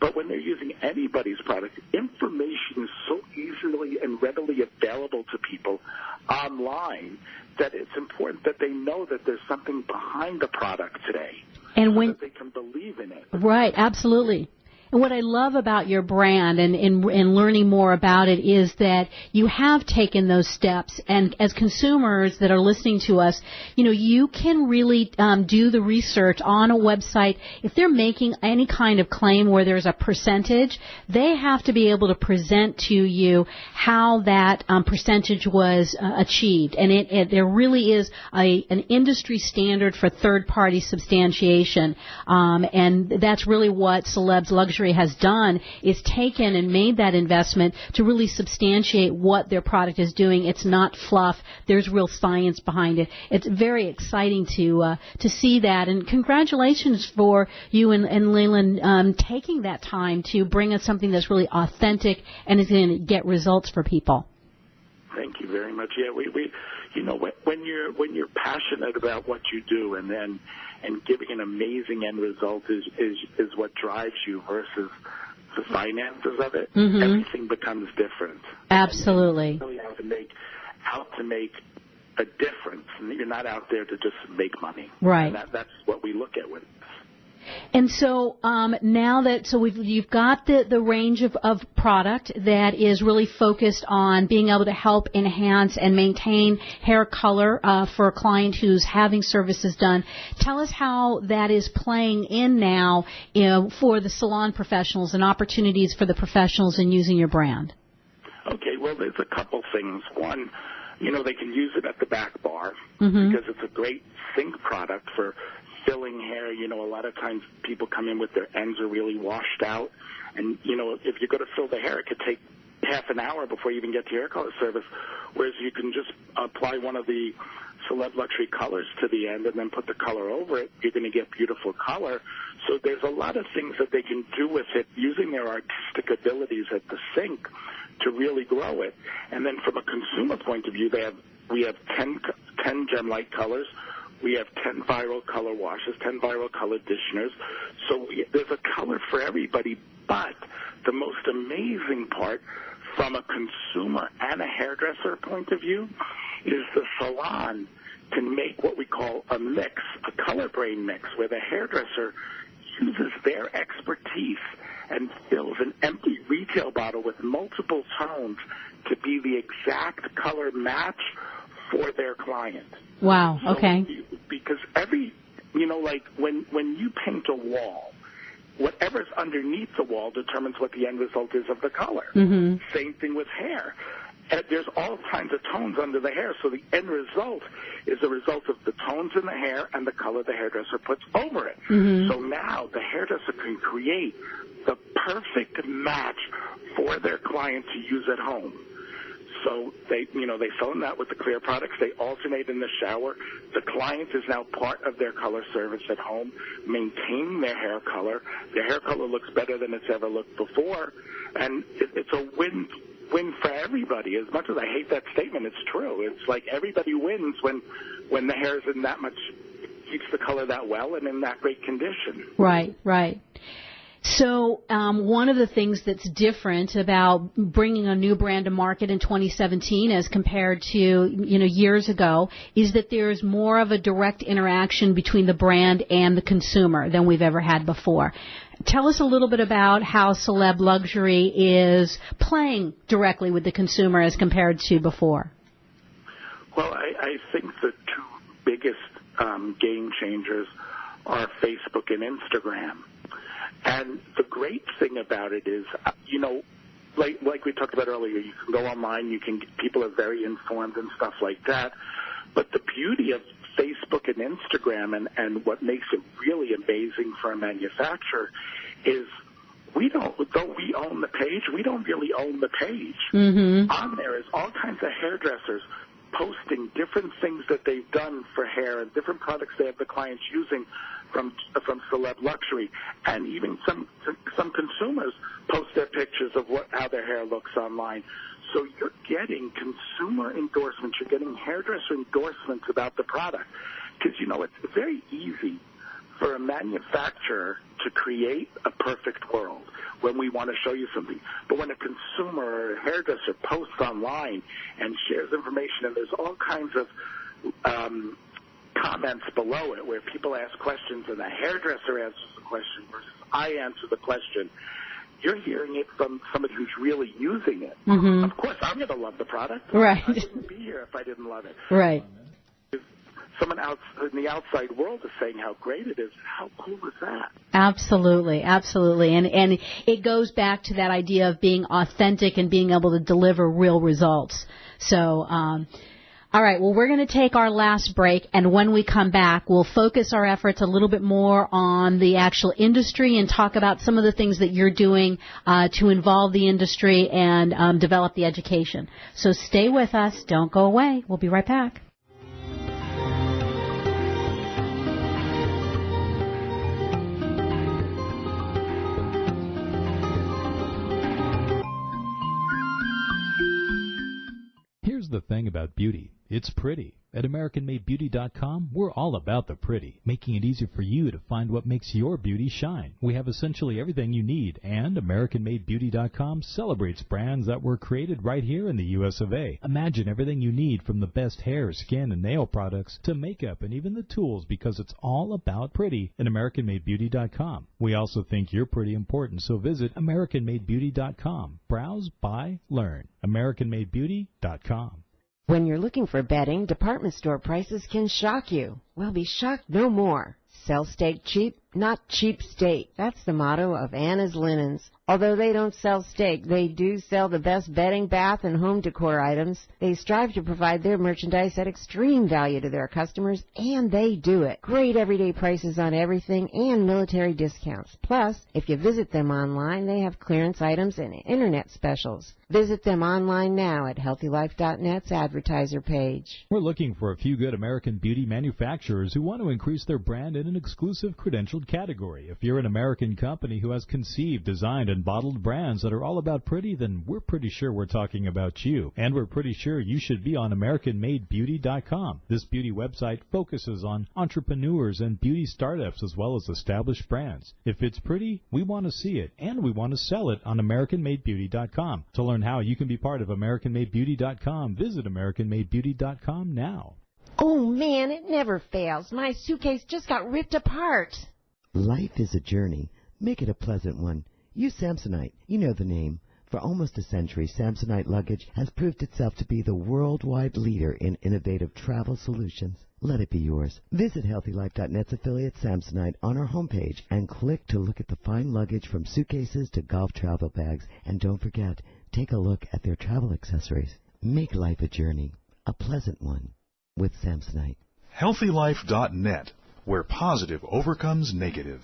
[SPEAKER 4] but when they're using anybody's product. Information is so easily and readily available to people online that it's important that they know that there's something behind the product today, and so that they can believe in it.
[SPEAKER 3] Right, absolutely. And what I love about your brand and learning more about it is that you have taken those steps, and as consumers that are listening to us, you know, you can really do the research on a website. If they're making any kind of claim where there's a percentage, they have to be able to present to you how that percentage was achieved. And there really is an industry standard for third-party substantiation, and that's really what Celeb's Luxury has done, is taken and made that investment to really substantiate what their product is doing. It's not fluff. There's real science behind it. It's very exciting to see that, and congratulations for you and Leland taking that time to bring us something that's really authentic and is going to get results for people.
[SPEAKER 4] Thank you very much. Yeah, we you know, when you're passionate about what you do, and giving an amazing end result is what drives you versus the finances of it. Everything becomes different.
[SPEAKER 3] Absolutely.
[SPEAKER 4] You really have to make a difference, and you're not out there to just make money.
[SPEAKER 3] Right.
[SPEAKER 4] And that's what we look at with.
[SPEAKER 3] And so now that you've got the range of product that is really focused on being able to help enhance and maintain hair color for a client who's having services done. Tell us how that is playing in now, you know, for the salon professionals and opportunities for the professionals in using your brand.
[SPEAKER 4] Okay, well, there's a couple things. One, you know, they can use it at the back bar because it's a great sink product for filling hair. You know, a lot of times people come in with their ends are really washed out, and, you know, if you're going to fill the hair, it could take half an hour before you even get to hair color service, whereas you can just apply one of the Celeb Luxury colors to the end and then put the color over it. You're going to get beautiful color. So there's a lot of things that they can do with it using their artistic abilities at the sink to really grow it. And then from a consumer point of view, they have We have 10 gem light colors. We have 10 viral color washes, 10 viral color conditioners. So there's a color for everybody, but the most amazing part from a consumer and a hairdresser point of view is the salon can make what we call a mix, a color brain mix, where the hairdresser uses their expertise and fills an empty retail bottle with multiple tones to be the exact color match for their client.
[SPEAKER 3] Wow, okay.
[SPEAKER 4] So, because like when you paint a wall, whatever's underneath the wall determines what the end result is of the color.
[SPEAKER 3] Mm-hmm.
[SPEAKER 4] Same thing with hair. And there's all kinds of tones under the hair, so the end result is a result of the tones in the hair and the color the hairdresser puts over it.
[SPEAKER 3] Mm-hmm.
[SPEAKER 4] So now the hairdresser can create the perfect match for their client to use at home. So they fill in that with the clear products. They alternate in the shower. The client is now part of their color service at home, maintaining their hair color. Their hair color looks better than it's ever looked before, and it's a win for everybody. As much as I hate that statement, it's true. It's like everybody wins when the hair is in that much, keeps the color that well and in that great condition.
[SPEAKER 3] Right, right. So one of the things that's different about bringing a new brand to market in 2017 as compared to years ago is that there's more of a direct interaction between the brand and the consumer than we've ever had before. Tell us a little bit about how Celeb Luxury is playing directly with the consumer as compared to before.
[SPEAKER 4] Well, I think the two biggest game changers are Facebook and Instagram. And the great thing about it is, like we talked about earlier, you can go online, people are very informed and stuff like that. But the beauty of Facebook and Instagram and what makes it really amazing for a manufacturer is though we own the page, we don't really own the page.
[SPEAKER 3] Mm-hmm.
[SPEAKER 4] On there is all kinds of hairdressers posting different things that they've done for hair and different products they have the clients using from Celeb Luxury, and even some consumers post their pictures of how their hair looks online. So you're getting consumer endorsements, you're getting hairdresser endorsements about the product, because it's very easy for a manufacturer to create a perfect world when we want to show you something. But when a consumer or a hairdresser posts online and shares information, and there's all kinds of comments below it where people ask questions and the hairdresser answers the question versus I answer the question, you're hearing it from somebody who's really using it.
[SPEAKER 3] Mm-hmm.
[SPEAKER 4] Of course, I'm going to love the product.
[SPEAKER 3] Right.
[SPEAKER 4] I wouldn't be here if I didn't love it.
[SPEAKER 3] Right.
[SPEAKER 4] Someone in the outside world is saying how great it is. How cool is that?
[SPEAKER 3] Absolutely, absolutely. And it goes back to that idea of being authentic and being able to deliver real results. So, all right, well, we're going to take our last break, and when we come back, we'll focus our efforts a little bit more on the actual industry and talk about some of the things that you're doing to involve the industry and develop the education. So stay with us. Don't go away. We'll be right back.
[SPEAKER 1] Here's the thing about beauty. It's pretty. At AmericanMadeBeauty.com, we're all about the pretty, making it easy for you to find what makes your beauty shine. We have essentially everything you need, and AmericanMadeBeauty.com celebrates brands that were created right here in the U.S. of A. Imagine everything you need from the best hair, skin, and nail products to makeup and even the tools, because it's all about pretty at AmericanMadeBeauty.com. We also think you're pretty important, so visit AmericanMadeBeauty.com. Browse, buy, learn. AmericanMadeBeauty.com.
[SPEAKER 9] When you're looking for bedding, department store prices can shock you. Well, be shocked no more. Sell steak cheap, not cheap steak. That's the motto of Anna's Linens. Although they don't sell steak, they do sell the best bedding, bath, and home decor items. They strive to provide their merchandise at extreme value to their customers, and they do it. Great everyday prices on everything and military discounts. Plus, if you visit them online, they have clearance items and internet specials. Visit them online now at HealthyLife.net's advertiser page.
[SPEAKER 1] We're looking for a few good American beauty manufacturers who want to increase their brand in an exclusive credentialed bottled category. If you're an American company who has conceived, designed, and bottled brands that are all about pretty, then we're pretty sure we're talking about you. And we're pretty sure you should be on AmericanMadeBeauty.com. This beauty website focuses on entrepreneurs and beauty startups as well as established brands. If it's pretty, we want to see it, and we want to sell it on AmericanMadeBeauty.com. To learn how you can be part of AmericanMadeBeauty.com, visit AmericanMadeBeauty.com now.
[SPEAKER 9] Oh, man, it never fails. My suitcase just got ripped apart.
[SPEAKER 6] Life is a journey. Make it a pleasant one. Use Samsonite. You know the name. For almost a century, Samsonite luggage has proved itself to be the worldwide leader in innovative travel solutions. Let it be yours. Visit HealthyLife.net's affiliate Samsonite on our homepage and click to look at the fine luggage from suitcases to golf travel bags. And don't forget, take a look at their travel accessories. Make life a journey, a pleasant one, with Samsonite.
[SPEAKER 2] HealthyLife.net, where positive overcomes negative.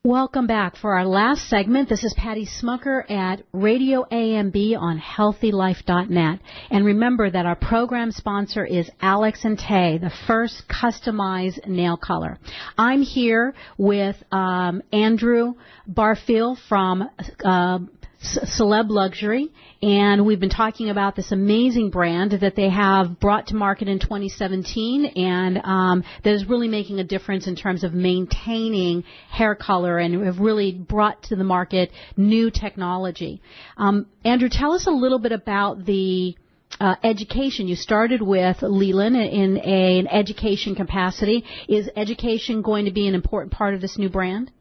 [SPEAKER 3] Welcome back for our last segment. This is Patty Schmucker at RadioAMB on HealthyLife.net. And remember that our program sponsor is Alex & Tay, the first customized nail color. I'm here with Andrew Bartfield from Celeb Luxury, and we've been talking about this amazing brand that they have brought to market in 2017, and that is really making a difference in terms of maintaining hair color, and have really brought to the market new technology. Andrew, tell us a little bit about the education. You started with Leland in an education capacity. Is education going to be an important part of this new brand?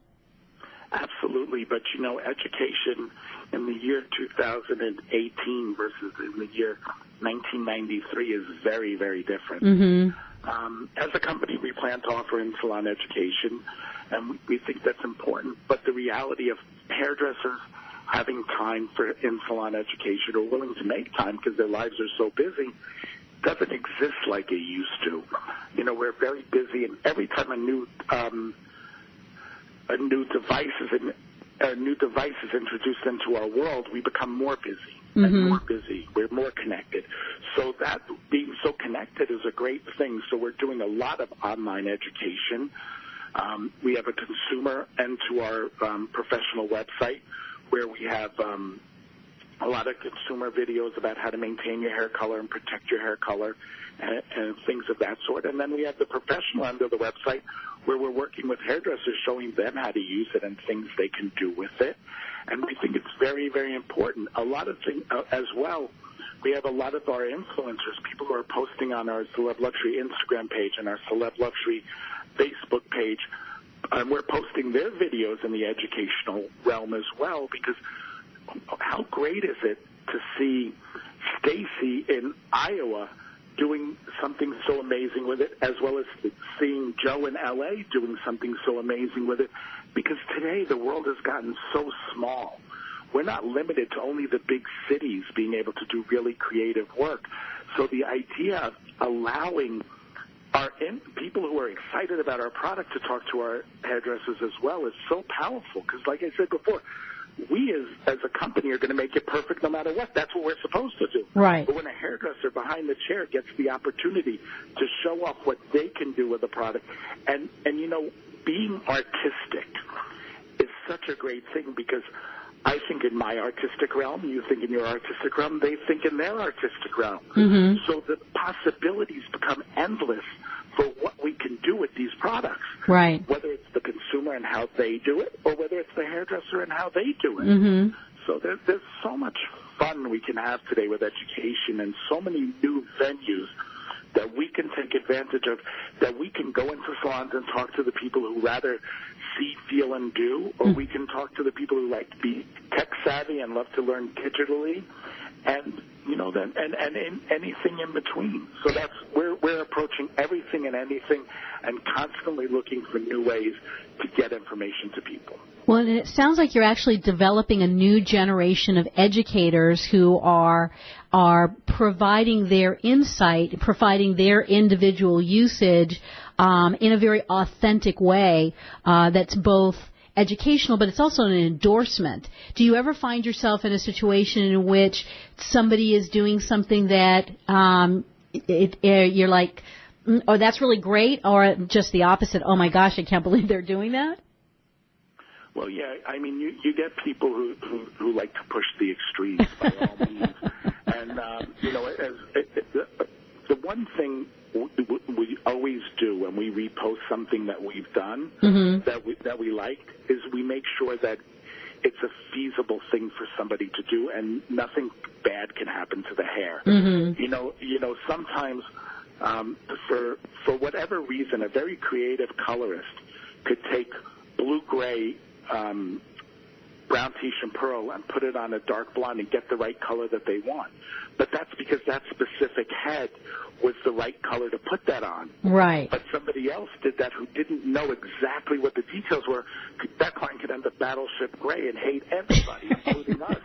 [SPEAKER 4] Absolutely, but you know, education in the year 2018 versus in the year 1993 is very, very different.
[SPEAKER 3] Mm-hmm.
[SPEAKER 4] As a company, we plan to offer in-salon education, and we think that's important, but the reality of hairdressers having time for in-salon education or willing to make time because their lives are so busy doesn't exist like it used to. You know, we're very busy, and every time a new device is introduced into our world, we become more busy and more busy. We're more connected. So that being so connected is a great thing. So we're doing a lot of online education. We have a consumer end to our professional website where we have a lot of consumer videos about how to maintain your hair color and protect your hair color and things of that sort. And then we have the professional end of the website where we're working with hairdressers, showing them how to use it and things they can do with it. And we think it's very, very important. A lot of things as well. We have a lot of our influencers, people who are posting on our Celeb Luxury Instagram page and our Celeb Luxury Facebook page, and we're posting their videos in the educational realm as well, because how great is it to see Stacy in Iowa doing something so amazing with it, as well as seeing Joe in L.A. doing something so amazing with it, because today the world has gotten so small. We're not limited to only the big cities being able to do really creative work. So the idea of allowing people who are excited about our product to talk to our hairdressers as well is so powerful, because like I said before, we as a company are going to make it perfect no matter what. That's what we're supposed to do.
[SPEAKER 3] Right.
[SPEAKER 4] But when a hairdresser behind the chair gets the opportunity to show off what they can do with the product, and you know, being artistic is such a great thing, because I think in my artistic realm, you think in your artistic realm, they think in their artistic realm.
[SPEAKER 3] Mm-hmm.
[SPEAKER 4] So the possibilities become endless for what we can do with these products.
[SPEAKER 3] Right.
[SPEAKER 4] Whether it's the consumer and how they do it, or whether it's the hairdresser and how they do it.
[SPEAKER 3] Mm-hmm.
[SPEAKER 4] So there's so much fun we can have today with education, and so many new venues that we can take advantage of, that we can go into salons and talk to the people who rather see, feel, and do, or we can talk to the people who like to be tech savvy and love to learn digitally, and you know, and anything in between. So that's we're approaching everything and anything, and constantly looking for new ways to get information to people.
[SPEAKER 3] Well, and it sounds like you're actually developing a new generation of educators who are providing their insight, providing their individual usage in a very authentic way that's both educational, but it's also an endorsement. Do you ever find yourself in a situation in which somebody is doing something that you're like, oh, that's really great, or just the opposite, oh my gosh, I can't believe they're doing that?
[SPEAKER 4] Well, yeah, I mean, you get people who like to push the extremes by all means. And, the one thing we always do when we repost something that we've done that we liked is we make sure that it's a feasible thing for somebody to do, and nothing bad can happen to the hair. Sometimes for whatever reason, a very creative colorist could take blue-gray brown tiche and pearl and put it on a dark blonde and get the right color that they want. But that's because that specific head was the right color to put that on.
[SPEAKER 3] Right.
[SPEAKER 4] But somebody else did that who didn't know exactly what the details were. That client could end up battleship gray and hate everybody, including us.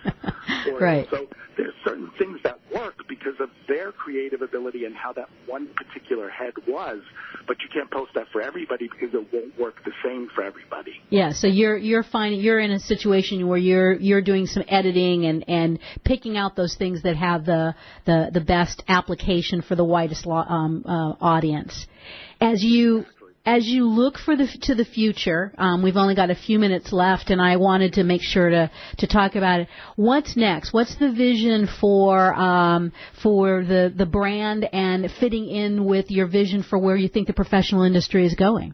[SPEAKER 3] Right.
[SPEAKER 4] So there's certain things that work because of their creative ability and how that one particular head was, but you can't post that for everybody because it won't work the same for everybody.
[SPEAKER 3] Yeah, so you're finding you're in a situation where you're doing some editing and picking out those things that have the best application for the widest audience. As you look to the future, we've only got a few minutes left, and I wanted to make sure to talk about it. What's next? What's the vision for the brand and fitting in with your vision for where you think the professional industry is going?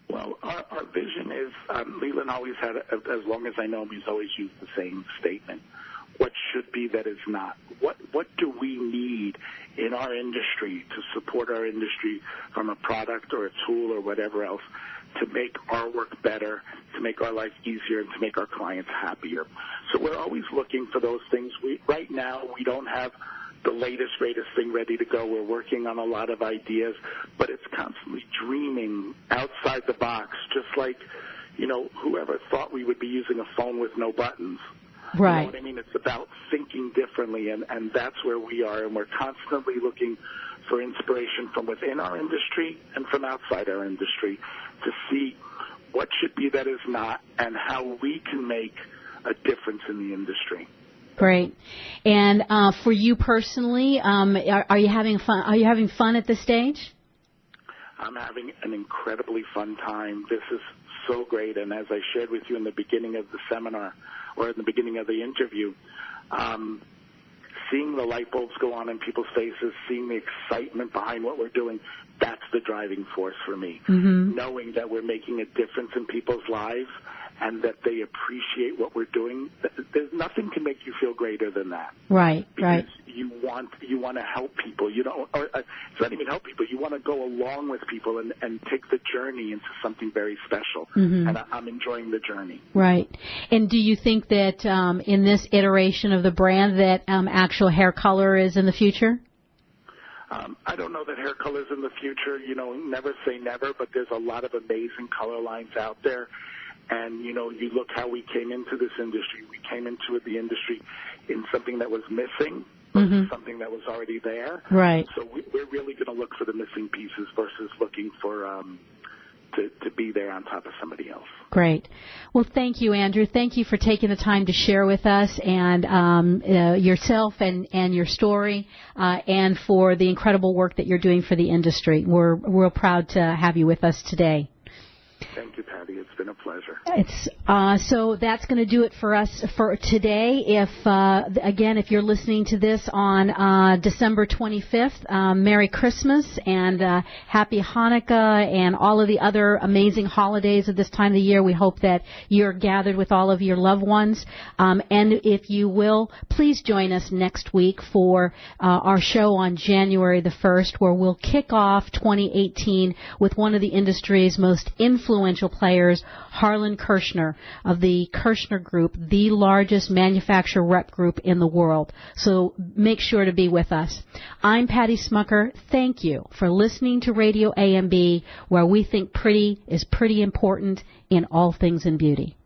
[SPEAKER 4] Well, our vision is, Leland always had, as long as I know him, he's always used the same statement. What should be that is not. What do we need in our industry to support our industry from a product or a tool or whatever else to make our work better, to make our life easier, and to make our clients happier? So we're always looking for those things. Right now, we don't have the latest, greatest thing ready to go. We're working on a lot of ideas, but it's constantly dreaming outside the box, just like, whoever thought we would be using a phone with no buttons.
[SPEAKER 3] Right.
[SPEAKER 4] You know what I mean? It's about thinking differently, and that's where we are, and we're constantly looking for inspiration from within our industry and from outside our industry to see what should be that is not and how we can make a difference in the industry.
[SPEAKER 3] Great. And for you personally, are you having fun? Are you having fun at this stage?
[SPEAKER 4] I'm having an incredibly fun time. This is so great, and as I shared with you in the beginning of the seminar, or in the beginning of the interview, seeing the light bulbs go on in people's faces, seeing the excitement behind what we're doing, that's the driving force for me. Knowing that we're making a difference in people's lives and that they appreciate what we're doing, there's nothing can make you feel greater than that.
[SPEAKER 3] Right,
[SPEAKER 4] because
[SPEAKER 3] right.
[SPEAKER 4] You want to help people. You don't, or it's not even help people. You want to go along with people and take the journey into something very special. And I'm enjoying the journey.
[SPEAKER 3] Right. And do you think that in this iteration of the brand that actual hair color is in the future?
[SPEAKER 4] I don't know that hair color is in the future. Never say never, but there's a lot of amazing color lines out there. And, you look how we came into this industry. We came into the industry in something that was missing versus something that was already there.
[SPEAKER 3] Right.
[SPEAKER 4] So we're really going to look for the missing pieces versus looking for to be there on top of somebody else.
[SPEAKER 3] Great. Well, thank you, Andrew. Thank you for taking the time to share with us and yourself and your story and for the incredible work that you're doing for the industry. We're real proud to have you with us today.
[SPEAKER 4] Thank you, Patty. It's been a pleasure.
[SPEAKER 3] So that's going to do it for us for today. If you're listening to this on December 25th, Merry Christmas and Happy Hanukkah and all of the other amazing holidays at this time of the year. We hope that you're gathered with all of your loved ones. And if you will, please join us next week for our show on January the 1st, where we'll kick off 2018 with one of the industry's most influential players, Harlan Kirshner of the Kirshner Group, the largest manufacturer rep group in the world. So make sure to be with us. I'm Patty Schmucker. Thank you for listening to Radio AMB, where we think pretty is pretty important in all things in beauty.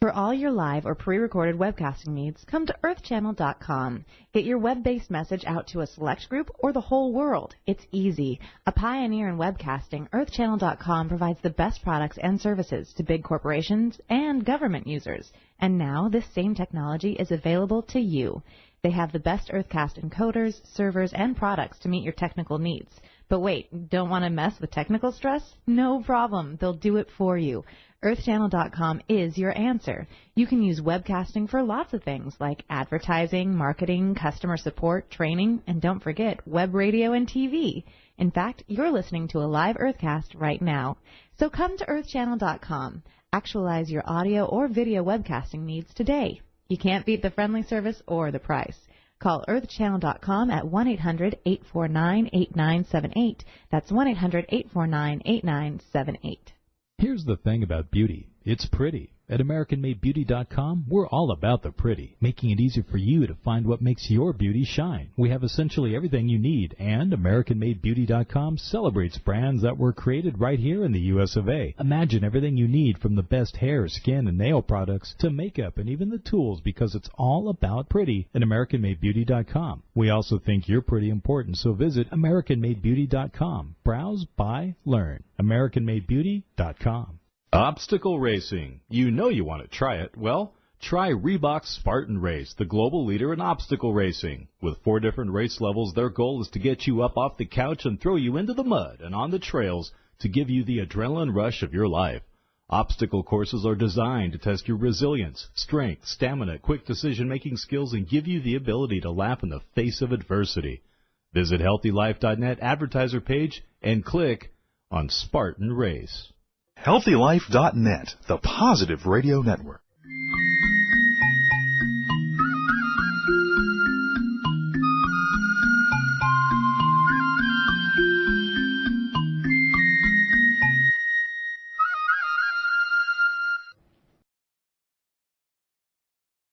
[SPEAKER 8] For all your live or pre-recorded webcasting needs, come to earthchannel.com. Get your web-based message out to a select group or the whole world. It's easy. A pioneer in webcasting, earthchannel.com provides the best products and services to big corporations and government users. And now this same technology is available to you. They have the best Earthcast encoders, servers, and products to meet your technical needs. But wait, don't want to mess with technical stress? No problem. They'll do it for you. EarthChannel.com is your answer. You can use webcasting for lots of things like advertising, marketing, customer support, training, and don't forget web radio and TV. In fact, you're listening to a live Earthcast right now. So come to EarthChannel.com. Actualize your audio or video webcasting needs today. You can't beat the friendly service or the price. Call earthchannel.com at 1-800-849-8978. That's 1-800-849-8978.
[SPEAKER 1] Here's the thing about beauty. It's pretty. At AmericanMadeBeauty.com, we're all about the pretty, making it easy for you to find what makes your beauty shine. We have essentially everything you need, and AmericanMadeBeauty.com celebrates brands that were created right here in the U.S. of A. Imagine everything you need from the best hair, skin, and nail products to makeup and even the tools, because it's all about pretty at AmericanMadeBeauty.com. We also think you're pretty important, so visit AmericanMadeBeauty.com. Browse, buy, learn. AmericanMadeBeauty.com.
[SPEAKER 10] Obstacle racing. You know you want to try it. Well, try Reebok's Spartan Race, the global leader in obstacle racing. With 4 different race levels, their goal is to get you up off the couch and throw you into the mud and on the trails to give you the adrenaline rush of your life. Obstacle courses are designed to test your resilience, strength, stamina, quick decision-making skills, and give you the ability to laugh in the face of adversity. Visit HealthyLife.net advertiser page and click on Spartan Race.
[SPEAKER 2] HealthyLife.net, the positive radio network.